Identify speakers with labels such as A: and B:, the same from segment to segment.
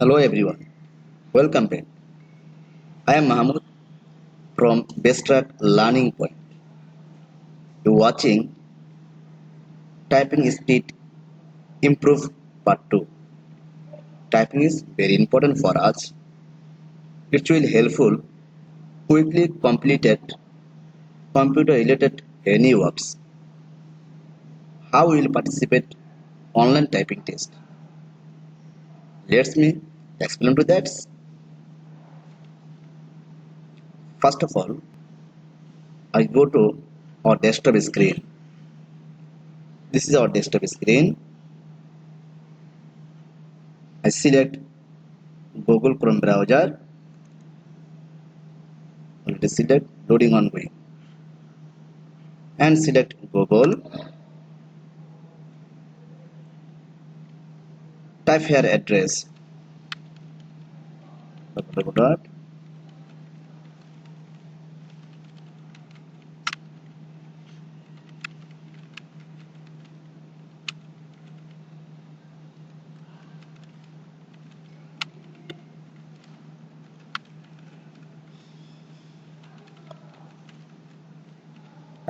A: Hello everyone, welcome back. I am Mahmoud from Best Track Learning Point. You're watching Typing Speed Improve Part 2. Typing is very important for us. It will helpful quickly completed computer related any works. How we will participate online typing test? Let me explain to that. First of all, I go to our desktop screen. This is our desktop screen. I select Google Chrome browser. Let us select loading ongoing and select Google. Type here address www.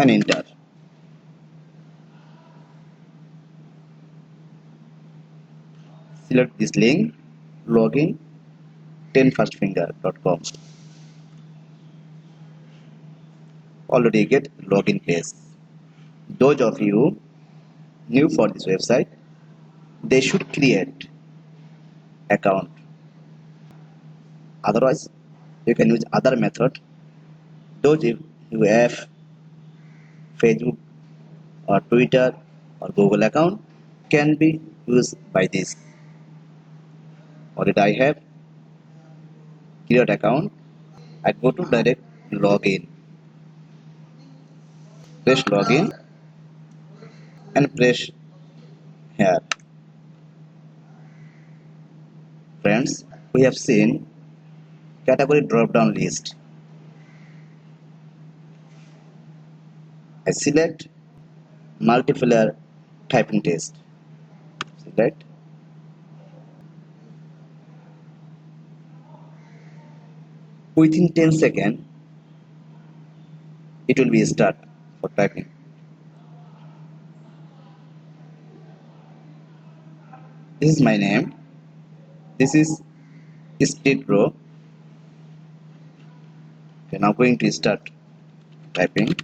A: And enter. Select this link, login 10firstfinger.com. Already get login page. Those of you new for this website, they should create account. Otherwise, you can use other method. Those if you have Facebook or Twitter or Google account can be used by this. Already I have create account. I go to direct login. Press login and press here. Friends, we have seen category drop down list. I select multiplayer typing test. Select. Within 10 seconds, it will be start for typing. This is my name. This is Speed Pro. Okay, now going to start typing.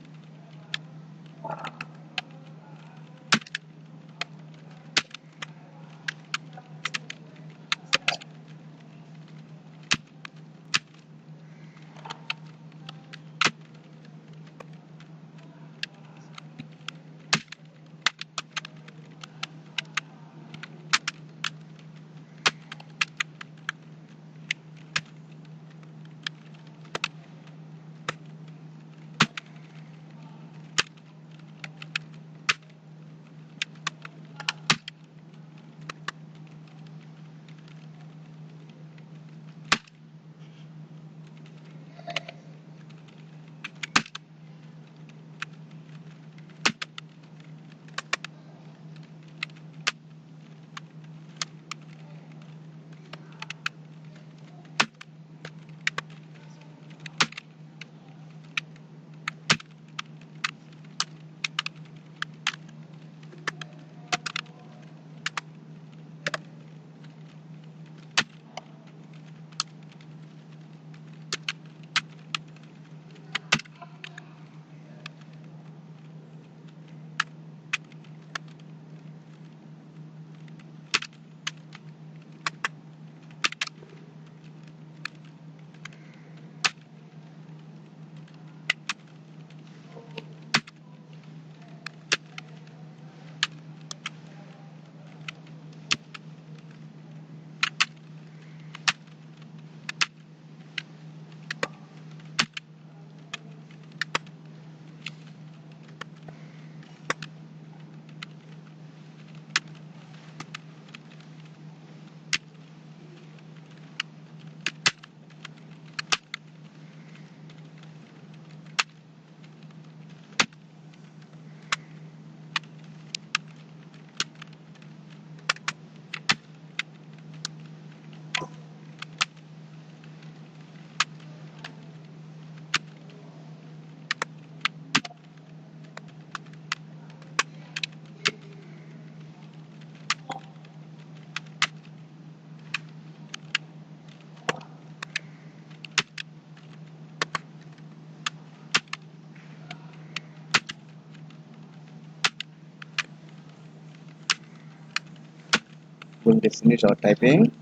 A: Going to finish our typing.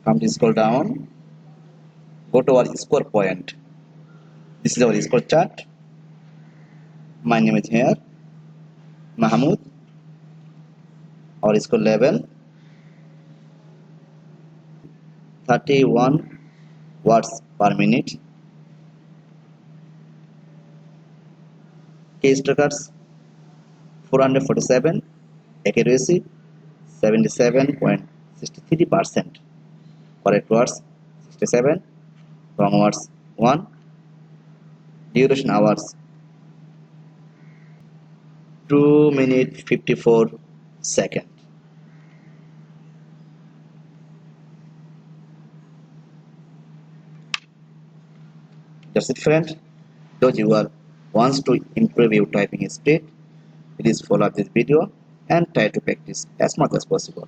A: Come to scroll down. Go to our score point. This is our score chart. My name is here, Mahmoud. Our score level 31 words per minute. Keystrokes 447. Accuracy 77.63%. Correct words 67. Wrong words 1. Duration hours 2 minutes 54 seconds. That's it, friend. Those you are wants to improve your typing speed, please follow this video and try to practice as much as possible.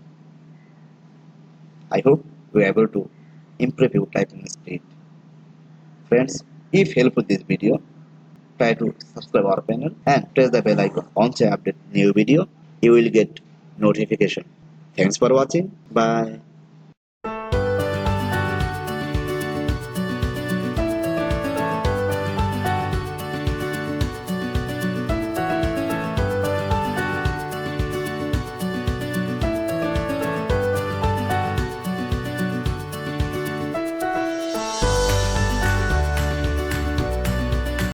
A: I hope you are able to improve your typing speed. Friends, if helpful this video, try to subscribe our channel and press the bell icon once I update new video. You will get notification. Thanks for watching. Bye.